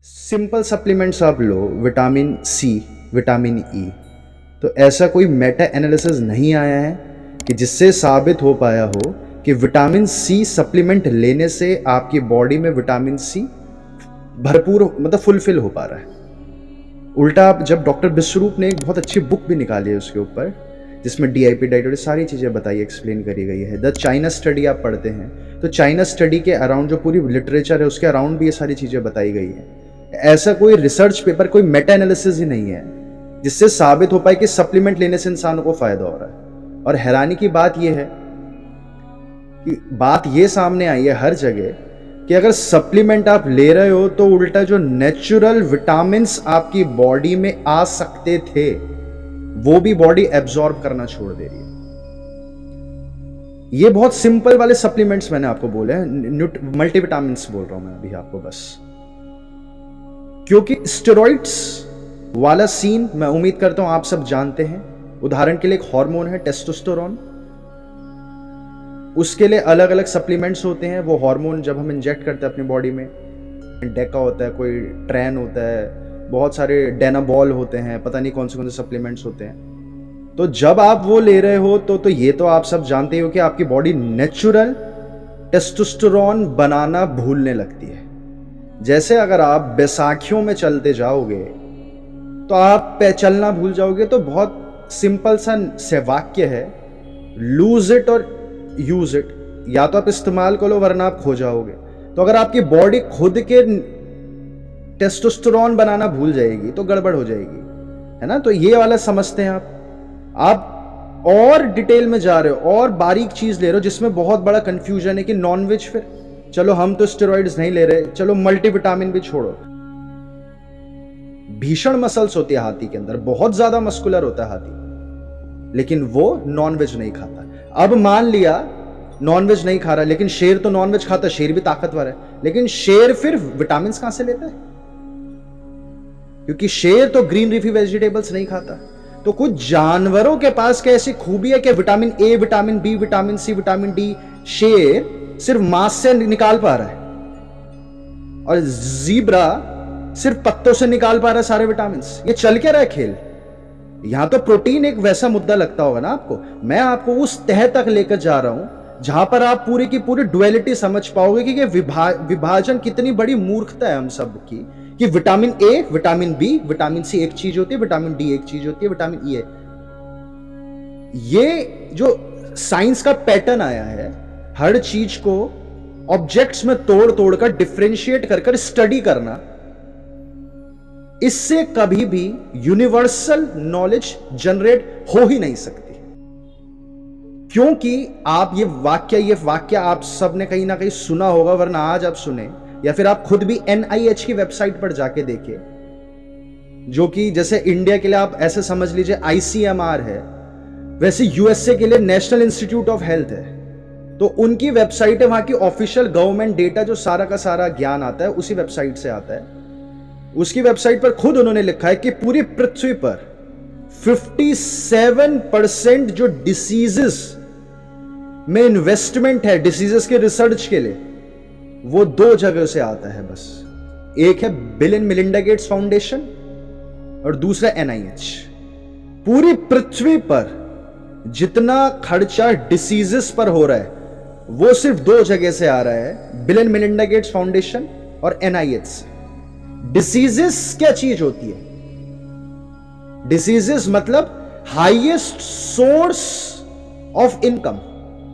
Simple supplements आप लो, vitamin C, vitamin E. तो ऐसा कोई मेटा एनालिसिस नहीं आया है कि जिससे साबित हो पाया हो कि विटामिन सी सप्लीमेंट लेने से आपकी बॉडी में विटामिन सी भरपूर मतलब फुलफिल हो पा रहा है। उल्टा आप जब डॉक्टर बिस्वरूप ने एक बहुत अच्छी बुक भी निकाली है उसके ऊपर, जिसमें डीआईपी डाइट और सारी चीज़ें बताई, एक्सप्लेन करी गई है। द चाइना स्टडी आप पढ़ते हैं तो चाइना स्टडी के अराउंड जो पूरी लिटरेचर है उसके अराउंड भी ये सारी चीज़ें बताई गई है। ऐसा कोई रिसर्च पेपर, कोई मेटा एनालिसिस ही नहीं है जिससे साबित हो पाए कि सप्लीमेंट लेने से इंसानों को फायदा हो रहा है। और हैरानी की बात यह है कि बात यह सामने आई है हर जगह कि अगर सप्लीमेंट आप ले रहे हो तो उल्टा जो नेचुरल विटामिन्स आपकी बॉडी में आ सकते थे वो भी बॉडी एब्जॉर्ब करना छोड़ दे रही है। ये बहुत सिंपल वाले सप्लीमेंट्स मैंने आपको बोले हैं, मल्टीविटामिन्स बोल रहा हूं मैं अभी आपको बस, क्योंकि स्टेरॉइड्स वाला सीन मैं उम्मीद करता हूं आप सब जानते हैं। उदाहरण के लिए एक हार्मोन है टेस्टोस्टेरोन, उसके लिए अलग अलग सप्लीमेंट्स होते हैं। वो हार्मोन जब हम इंजेक्ट करते हैं अपनी बॉडी में, डेका होता है, कोई ट्रेन होता है, बहुत सारे डेनाबॉल होते हैं, पता नहीं कौन से सप्लीमेंट्स होते हैं। तो जब आप वो ले रहे हो तो ये तो आप सब जानते हो कि आपकी बॉडी नेचुरल टेस्टोस्टेरोन बनाना भूलने लगती है। जैसे अगर आप बैसाखियों में चलते जाओगे तो आप चलना भूल जाओगे। तो बहुत सिंपल सा वाक्य है, लूज इट और यूज इट। या तो आप इस्तेमाल करो वरना आप खो जाओगे। तो अगर आपकी बॉडी खुद के टेस्टोस्टेरोन बनाना भूल जाएगी तो गड़बड़ हो जाएगी, है ना। तो ये वाला समझते हैं आप और डिटेल में जा रहे हो और बारीक चीज ले रहे हो जिसमें बहुत बड़ा कंफ्यूजन है कि नॉनवेज, फिर चलो हम तो स्टेरॉइड्स नहीं ले रहे, चलो मल्टीविटामिन भी छोड़ो। भीषण मसल्स होती है हाथी के अंदर, बहुत ज्यादा मस्कुलर होता है हाथी, लेकिन वो नॉनवेज नहीं खाता। अब मान लिया नॉनवेज नहीं खा रहा, लेकिन शेर तो नॉनवेज खाता, शेर भी ताकतवर है, लेकिन शेर फिर विटामिन कहां से लेता है? क्योंकि शेर तो ग्रीन लीफी वेजिटेबल्स नहीं खाता। तो कुछ जानवरों के पास कैसी खूबी है कि vitamin A, vitamin B, vitamin C, vitamin D शेर सिर्फ मांस से निकाल पा रहा है और जीब्रा सिर्फ पत्तों से निकाल पा रहा है सारे विटामिन। ये चल क्या रहा है खेल? यहां तो प्रोटीन एक वैसा मुद्दा लगता होगा ना आपको। मैं आपको उस तह तक लेकर जा रहा हूं जहां पर आप पूरी की पूरी डुअलिटी समझ पाओगे कि विभाजन कितनी बड़ी मूर्खता है हम सब की, कि vitamin A, vitamin B, vitamin C एक चीज होती है, विटामिन डी एक चीज होती है, विटामिन ई है। ये जो साइंस का पैटर्न आया है, हर चीज को ऑब्जेक्ट्स में तोड़ तोड़ कर डिफरेंशिएट कर कर स्टडी करना, इससे कभी भी यूनिवर्सल नॉलेज जनरेट हो ही नहीं सकती। क्योंकि आप ये वाक्य आप सबने कहीं ना कहीं सुना होगा, वरना आज आप सुने, या फिर आप खुद भी NIH की वेबसाइट पर जाके देखिए, जो कि जैसे इंडिया के लिए आप ऐसे समझ लीजिए ICMR है, वैसे USA के लिए नेशनल इंस्टीट्यूट ऑफ हेल्थ है। तो उनकी वेबसाइट है, वहां की ऑफिशियल गवर्नमेंट डेटा जो सारा का सारा ज्ञान आता है उसी वेबसाइट से आता है। उसकी वेबसाइट पर खुद उन्होंने लिखा है कि पूरी पृथ्वी पर 57% जो डिसीजेस में इन्वेस्टमेंट है, डिसीजेस के रिसर्च के लिए, वो दो जगह से आता है बस। एक है bill and Melinda Gates foundation और दूसरा NIH। पूरी पृथ्वी पर जितना खर्चा डिसीजेस पर हो रहा है वो सिर्फ दो जगह से आ रहा है, bill and Melinda Gates foundation और NIH से। डिसीजेस क्या चीज होती है? डिसीजेस मतलब हाईएस्ट सोर्स ऑफ इनकम।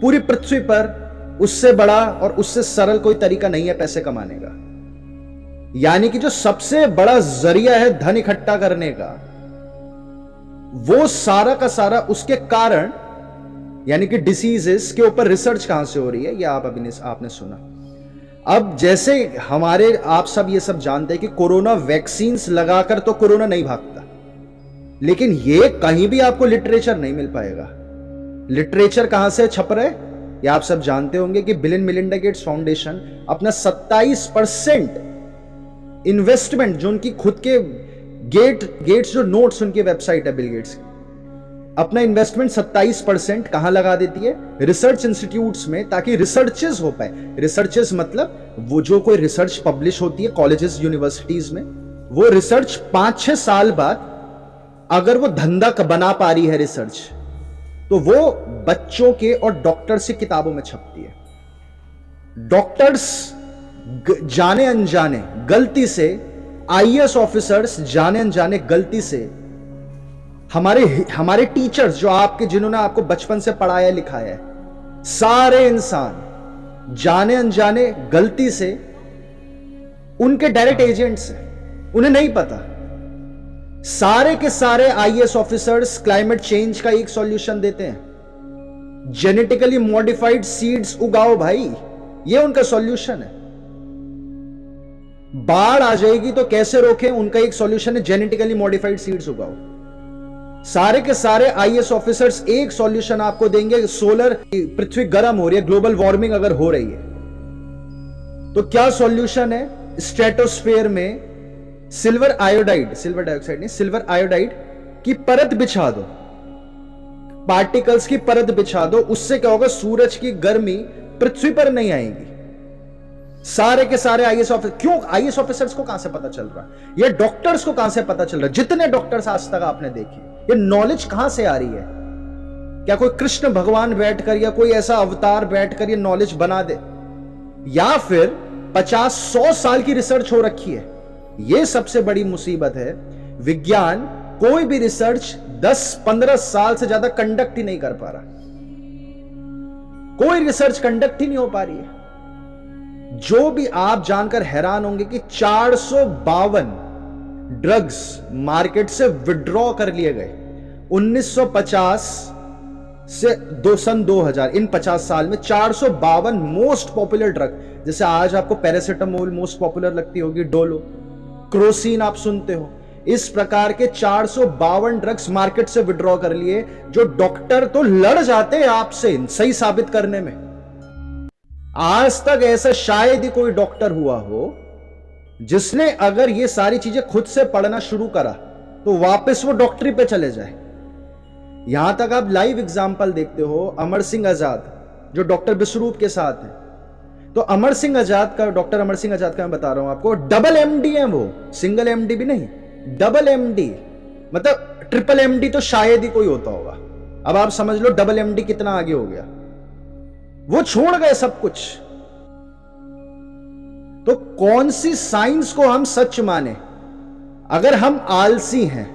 पूरी पृथ्वी पर उससे बड़ा और उससे सरल कोई तरीका नहीं है पैसे कमाने का। यानी कि जो सबसे बड़ा जरिया है धन इकट्ठा करने का, वो सारा का सारा उसके कारण, यानी कि डिसीजेस के ऊपर रिसर्च कहां से हो रही है, यह आपने सुना। अब जैसे हमारे आप सब ये सब जानते हैं कि कोरोना वैक्सीन्स लगाकर तो कोरोना नहीं भागता, लेकिन ये कहीं भी आपको लिटरेचर नहीं मिल पाएगा। लिटरेचर कहां से छप रहा है ये आप सब जानते होंगे कि bill and Melinda Gates foundation अपना 27% इन्वेस्टमेंट, जो उनकी खुद के गेट्स जो नोट्स उनकी वेबसाइट है बिल गेट्स की, अपना इन्वेस्टमेंट 27% कहां लगा देती है? रिसर्च इंस्टीट्यूट्स में, ताकि रिसर्चेस हो पाए। रिसर्चेस मतलब वो जो कोई रिसर्च पब्लिश होती है कॉलेजेस यूनिवर्सिटीज में, वो रिसर्च 5-6 साल बाद अगर वो धंधा बना पा रही है रिसर्च, तो वो बच्चों के और डॉक्टर्स की किताबों में छपती है। डॉक्टर्स जाने अनजाने गलती से, आईएएस ऑफिसर्स जाने अनजाने गलती से, हमारे टीचर्स जो आपके, जिन्होंने आपको बचपन से पढ़ाया लिखाया है, सारे इंसान जाने अनजाने गलती से उनके डायरेक्ट एजेंट्स हैं, उन्हें नहीं पता। सारे के सारे आईएएस ऑफिसर्स क्लाइमेट चेंज का एक सॉल्यूशन देते हैं, जेनेटिकली मॉडिफाइड सीड्स उगाओ भाई, ये उनका सॉल्यूशन है। बाढ़ आ जाएगी तो कैसे रोकें, उनका एक सॉल्यूशन है जेनेटिकली मॉडिफाइड सीड्स उगाओ। सारे के सारे आईएएस ऑफिसर्स एक सॉल्यूशन आपको देंगे, सोलर, पृथ्वी गर्म हो रही है, ग्लोबल वार्मिंग अगर हो रही है तो क्या सॉल्यूशन है? स्ट्रेटोस्फेयर में सिल्वर डाइऑक्साइड नहीं, सिल्वर आयोडाइड की परत बिछा दो, पार्टिकल्स की परत बिछा दो, उससे क्या होगा? सूरज की गर्मी पृथ्वी पर नहीं आएगी। सारे के सारे आईएएस ऑफिसर, क्यों आईएएस ऑफिसर्स को कहां से पता चल रहा है? ये डॉक्टर्स को कहां से पता चल रहा है? जितने डॉक्टर्स आज तक आपने देखे, ये नॉलेज कहां से आ रही है? क्या कोई कृष्ण भगवान बैठकर या कोई ऐसा अवतार बैठकर ये नॉलेज बना दे, या फिर 50-100 साल की रिसर्च हो रखी है? ये सबसे बड़ी मुसीबत है। विज्ञान कोई भी रिसर्च 10-15 साल से ज्यादा कंडक्ट ही नहीं कर पा रहा, कोई रिसर्च कंडक्ट ही नहीं हो पा रही है। जो भी आप जानकर हैरान होंगे कि 452 ड्रग्स मार्केट से विड्रॉ कर लिए गए 1950 से सन 2000, इन 50 साल में 452 मोस्ट पॉपुलर ड्रग, जैसे आज आपको पैरासिटामोल मोस्ट पॉपुलर लगती होगी, डोलो, क्रोसिन आप सुनते हो, इस प्रकार के 452 ड्रग्स मार्केट से विड्रॉ कर लिए, जो डॉक्टर तो लड़ जाते हैं आपसे सही साबित करने में। आज तक ऐसा शायद ही कोई डॉक्टर हुआ हो जिसने अगर ये सारी चीजें खुद से पढ़ना शुरू करा तो वापस वो डॉक्टरी पे चले जाए। यहां तक आप लाइव एग्जाम्पल देखते हो, अमर सिंह आजाद जो डॉक्टर विश्वरूप के साथ है, तो अमर सिंह आजाद का, डॉक्टर अमर सिंह आजाद का मैं बता रहा हूं आपको, डबल एमडी है वो, सिंगल एमडी भी नहीं, डबल एमडी, मतलब ट्रिपल एमडी तो शायद ही कोई होता होगा। अब आप समझ लो डबल एमडी कितना आगे हो गया। वो छोड़ गए सब कुछ। तो कौन सी साइंस को हम सच माने? अगर हम आलसी हैं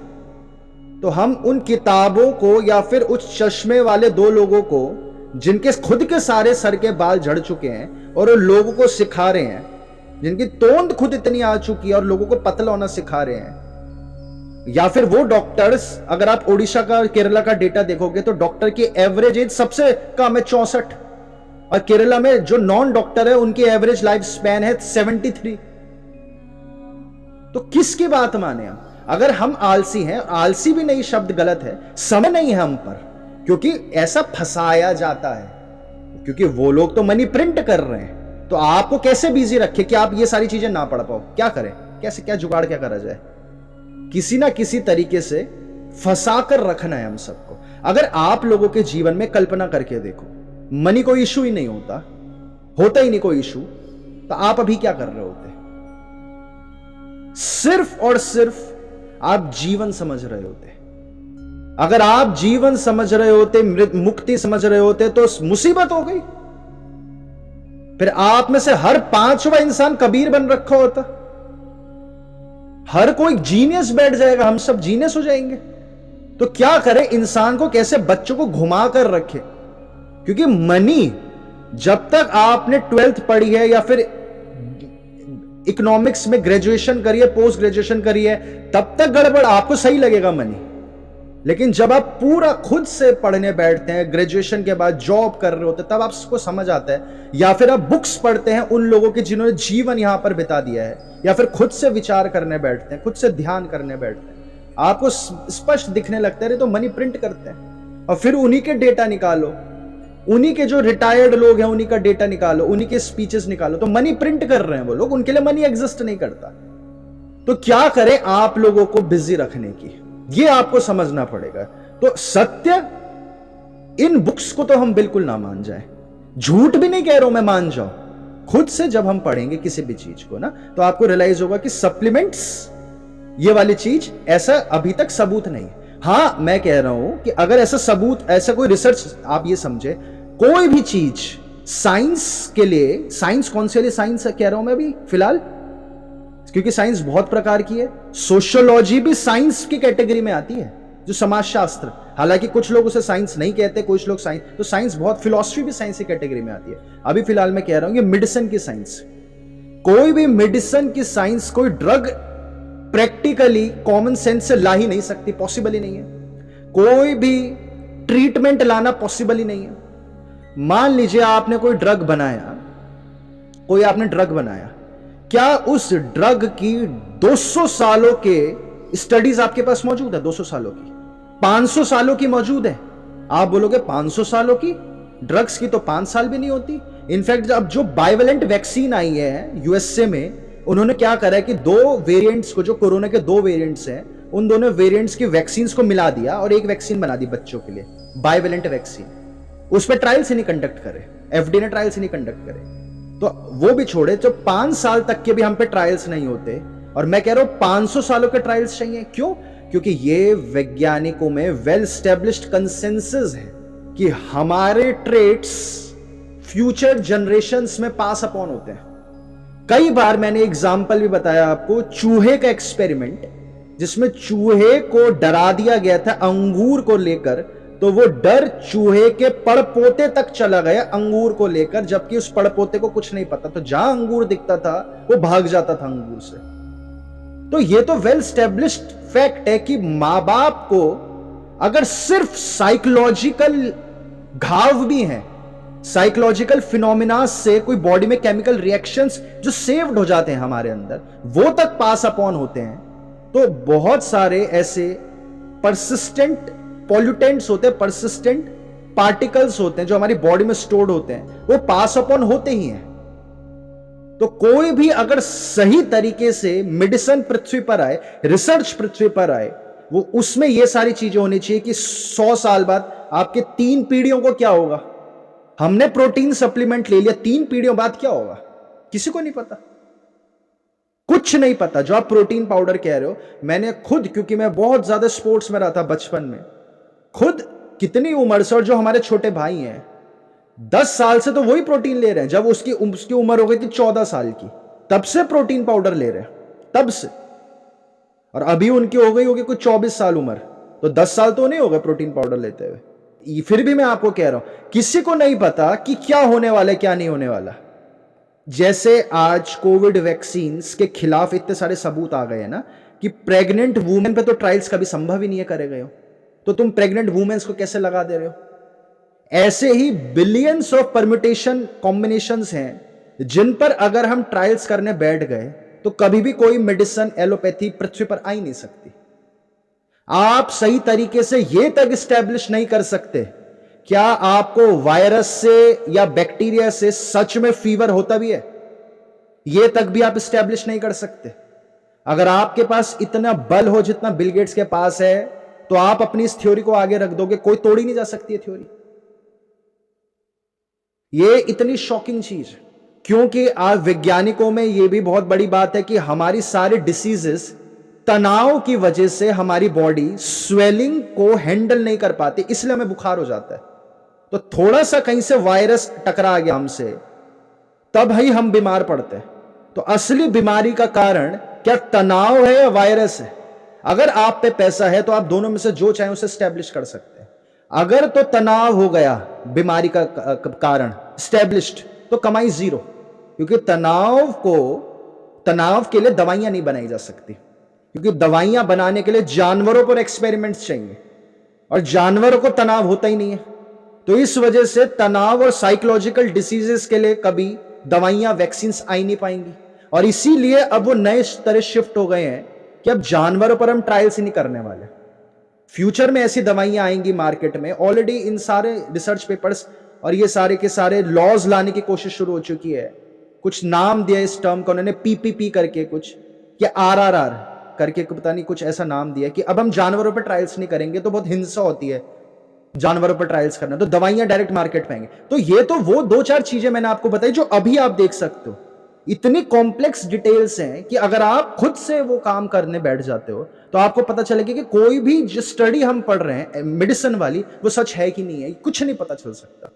तो हम उन किताबों को, या फिर उस चश्मे वाले 2 लोगों को जिनके खुद के सारे सर के बाल झड़ चुके हैं और वो लोगों को सिखा रहे हैं, जिनकी तोंद खुद इतनी आ चुकी है और लोगों को पतला होना सिखा रहे हैं, या फिर वो डॉक्टर्स, अगर आप ओडिशा का, केरला का डेटा देखोगे तो डॉक्टर की एवरेज एज सबसे कम है 64, और केरला में जो नॉन डॉक्टर है उनकी एवरेज लाइफ स्पैन है 73। तो किसकी बात माने हम? अगर हम आलसी हैं, आलसी भी नहीं, शब्द गलत है, समय नहीं है हम पर, क्योंकि ऐसा फंसाया जाता है, क्योंकि वो लोग तो मनी प्रिंट कर रहे हैं। तो आपको कैसे बिजी रखे कि आप ये सारी चीजें ना पढ़ पाओ? क्या करें, कैसे, क्या जुगाड़ क्या करा जाए? किसी ना किसी तरीके से फंसा कर रखना है हम सबको। अगर आप लोगों के जीवन में कल्पना करके देखो, मनी कोई इशू ही नहीं होता ही नहीं कोई इशू, तो आप अभी क्या कर रहे होते? सिर्फ और सिर्फ आप जीवन समझ रहे होते। अगर आप जीवन समझ रहे होते, मुक्ति समझ रहे होते, तो मुसीबत हो गई। फिर आप में से हर 5वां इंसान कबीर बन रखा होता, हर कोई जीनियस बैठ जाएगा, हम सब जीनियस हो जाएंगे। तो क्या करें? इंसान को कैसे बच्चों को घुमा कर रखे? क्योंकि मनी, जब तक आपने 12th पढ़ी है या फिर इकोनॉमिक्स में ग्रेजुएशन करी है, पोस्ट ग्रेजुएशन करी है, तब तक गड़बड़, आपको सही लगेगा मनी। लेकिन जब आप पूरा खुद से पढ़ने बैठते हैं, ग्रेजुएशन के बाद जॉब कर रहे होते हैं, तब आपको समझ आता है, या फिर आप बुक्स पढ़ते हैं उन लोगों की जिन्होंने जीवन यहां पर बिता दिया है, या फिर खुद से विचार करने बैठते हैं, खुद से ध्यान करने बैठते हैं, आपको स्पष्ट दिखने लगता है। तो मनी प्रिंट करते हैं और फिर उन्हीं के डेटा निकालो, उन्हीं के जो रिटायर्ड लोग हैं उन्हीं का डेटा निकालो, उन्हीं के स्पीचेस निकालो। तो मनी प्रिंट कर रहे हैं वो लोग, उनके लिए मनी एग्जिस्ट नहीं करता। तो क्या करें आप लोगों को बिजी रखने की, ये आपको समझना पड़ेगा। तो सत्य इन बुक्स को तो हम बिल्कुल ना मान जाए, झूठ भी नहीं कह रहा हूं मैं, मान जाओ। खुद से जब हम पढ़ेंगे किसी भी चीज को ना, तो आपको रियलाइज होगा कि सप्लीमेंट्स ये वाली चीज ऐसा अभी तक सबूत नहीं है। हां, मैं कह रहा हूं कि अगर ऐसा सबूत, ऐसा कोई रिसर्च, आप ये समझे कोई भी चीज साइंस के लिए, साइंस कौन से लिए साइंस कह रहा हूं मैं अभी फिलहाल, क्योंकि साइंस बहुत प्रकार की है। सोशियोलॉजी भी साइंस की कैटेगरी में आती है, जो समाजशास्त्र, हालांकि कुछ लोग उसे साइंस नहीं कहते, कुछ लोग साइंस, तो साइंस बहुत, फिलॉसफी भी साइंस की कैटेगरी में आती है। अभी फिलहाल मैं कह रहा हूं कि मेडिसिन की साइंस, कोई भी मेडिसिन की साइंस कोई ड्रग प्रैक्टिकली कॉमन सेंस से ला ही नहीं सकती, पॉसिबल ही नहीं है। कोई भी ट्रीटमेंट लाना पॉसिबल ही नहीं है। मान लीजिए आपने कोई ड्रग बनाया, कोई आपने ड्रग बनाया, क्या उस ड्रग की 200 सालों के स्टडीज आपके पास मौजूद है? 200 सालों की, 500 सालों की मौजूद है? आप बोलोगे 500 सालों की, ड्रग्स की तो 5 साल भी नहीं होती। इनफैक्ट अब जो बाइवेलेंट वैक्सीन आई है यूएसए में, उन्होंने क्या करा है कि 2 वेरिएंट्स को, जो कोरोना के 2 वेरिएंट्स हैं, उन दोनों वेरिएंट्स की वैक्सीन को मिला दिया और एक वैक्सीन बना दी बच्चों के लिए, बाइवेलेंट वैक्सीन। उस पर ट्रायल्स ही नहीं कंडक्ट करे, एफडीए ने ट्रायल्स ही नहीं कंडक्ट करे। तो वो भी छोड़े, जो 5 साल तक के भी हम पे ट्रायल्स नहीं होते, और मैं कह रहा हूं 500 सालों के ट्रायल्स चाहिए। क्यों? क्योंकि ये वैज्ञानिकों में वेल स्टैब्लिश्ड कंसेंसस है कि हमारे ट्रेट्स फ्यूचर जनरेशंस में पास अपॉन होते हैं। कई बार मैंने एग्जाम्पल भी बताया आपको, चूहे का एक्सपेरिमेंट, जिसमें चूहे को डरा दिया गया था अंगूर को लेकर, तो वो डर चूहे के पड़पोते तक चला गया अंगूर को लेकर, जबकि उस पड़पोते को कुछ नहीं पता। तो जहां अंगूर दिखता था वो भाग जाता था अंगूर से। तो ये तो वेल स्टैब्लिश्ड फैक्ट है कि मां बाप को अगर सिर्फ साइकोलॉजिकल घाव भी हैं, साइकोलॉजिकल फिनोमिना से कोई बॉडी में केमिकल रिएक्शंस जो सेव्ड हो जाते हैं हमारे अंदर, वो तक पास अपॉन होते हैं, तो बहुत सारे ऐसे परसिस्टेंट पॉल्यूटेंट्स होते हैं, परसिस्टेंट पार्टिकल्स होते हैं जो हमारी बॉडी में स्टोर्ड होते हैं, वो पास अपॉन होते ही हैं। तो कोई भी अगर सही तरीके से मेडिसिन पृथ्वी पर आए, रिसर्च पृथ्वी पर आए, वो उसमें ये सारी चीजें होनी चाहिए कि 100 साल बाद आपके 3 पीढ़ियों को क्या होगा। हमने प्रोटीन सप्लीमेंट ले लिया, 3 पीढ़ियों बाद क्या होगा किसी को नहीं पता, कुछ नहीं पता। जो आप प्रोटीन पाउडर कह रहे हो, मैंने खुद, क्योंकि मैं बहुत ज्यादा स्पोर्ट्स में रहा था बचपन में, खुद कितनी उम्र से, और जो हमारे छोटे भाई हैं 10 साल से तो वही प्रोटीन ले रहे हैं। जब उसकी उम्र हो गई थी 14 साल की, तब से प्रोटीन पाउडर ले रहे हैं, तब से। और अभी उनकी हो गई होगी कुछ 24 साल उम्र, तो 10 साल तो नहीं हो गए प्रोटीन पाउडर लेते हुए। फिर भी मैं आपको कह रहा हूं, किसी को नहीं पता कि क्या होने वाला है, क्या नहीं होने वाला। जैसे आज कोविड वैक्सीन के खिलाफ इतने सारे सबूत आ गए हैं ना, कि प्रेग्नेंट वुमेन पे तो ट्रायल्स कभी संभव ही नहीं है करे गए हो, तो तुम प्रेग्नेंट वुमेन्स को कैसे लगा दे रहे हो? ऐसे ही बिलियंस ऑफ परम्यूटेशन कॉम्बिनेशंस हैं जिन पर अगर हम ट्रायल्स करने बैठ गए तो कभी भी कोई मेडिसिन, एलोपैथी पृथ्वी पर आ ही नहीं सकती। आप सही तरीके से यह तक स्टैब्लिश नहीं कर सकते क्या आपको वायरस से या बैक्टीरिया से सच में फीवर होता भी है, यह तक भी आप स्टैब्लिश नहीं कर सकते। अगर आपके पास इतना बल हो जितना बिल गेट्स के पास है, तो आप अपनी इस थ्योरी को आगे रख दोगे, कोई तोड़ी नहीं जा सकती है थ्योरी। ये इतनी शॉकिंग चीज, क्योंकि आज वैज्ञानिकों में यह भी बहुत बड़ी बात है कि हमारी सारी डिसीजेस तनाव की वजह से हमारी बॉडी स्वेलिंग को हैंडल नहीं कर पाती, इसलिए हमें बुखार हो जाता है। तो थोड़ा सा कहीं से वायरस टकरा गया हमसे, तब ही हम बीमार पड़ते हैं। तो असली बीमारी का कारण क्या तनाव है या वायरस है? अगर आप पे पैसा है तो आप दोनों में से जो चाहे उसे स्टैब्लिश कर सकते हैं। अगर तो तनाव हो गया बीमारी का कारण स्टैब्लिश्ड, तो कमाई जीरो, क्योंकि तनाव के लिए दवाइयां नहीं बनाई जा सकती, क्योंकि दवाइयां बनाने के लिए जानवरों पर एक्सपेरिमेंट्स चाहिए, और जानवरों को तनाव होता ही नहीं है। तो इस वजह से तनाव और साइकोलॉजिकल डिसीजेस के लिए कभी दवाइयां, वैक्सीन आ ही नहीं पाएंगी। और इसीलिए अब वो नए तरह शिफ्ट हो गए हैं कि अब जानवरों पर हम ट्रायल्स ही नहीं करने वाले। फ्यूचर में ऐसी दवाइयां आएंगी मार्केट में, ऑलरेडी इन सारे रिसर्च पेपर्स और ये सारे के सारे लॉज लाने की कोशिश शुरू हो चुकी है। कुछ नाम दिया इस टर्म का उन्होंने, पीपीपी करके कुछ, या आरआरआर करके पता नहीं कुछ ऐसा नाम दिया कि अब हम जानवरों पर ट्रायल्स नहीं करेंगे तो बहुत हिंसा होती है जानवरों पर ट्रायल्स करना, तो दवाइयां डायरेक्ट मार्केट में आएंगे। तो ये तो वो 2-4 चीजें मैंने आपको बताई जो अभी आप देख सकते हो। इतनी कॉम्प्लेक्स डिटेल्स हैं कि अगर आप खुद से वो काम करने बैठ जाते हो तो आपको पता चलेगा कि कोई भी जो स्टडी हम पढ़ रहे हैं मेडिसिन वाली वो सच है कि नहीं है, कुछ नहीं पता चल सकता।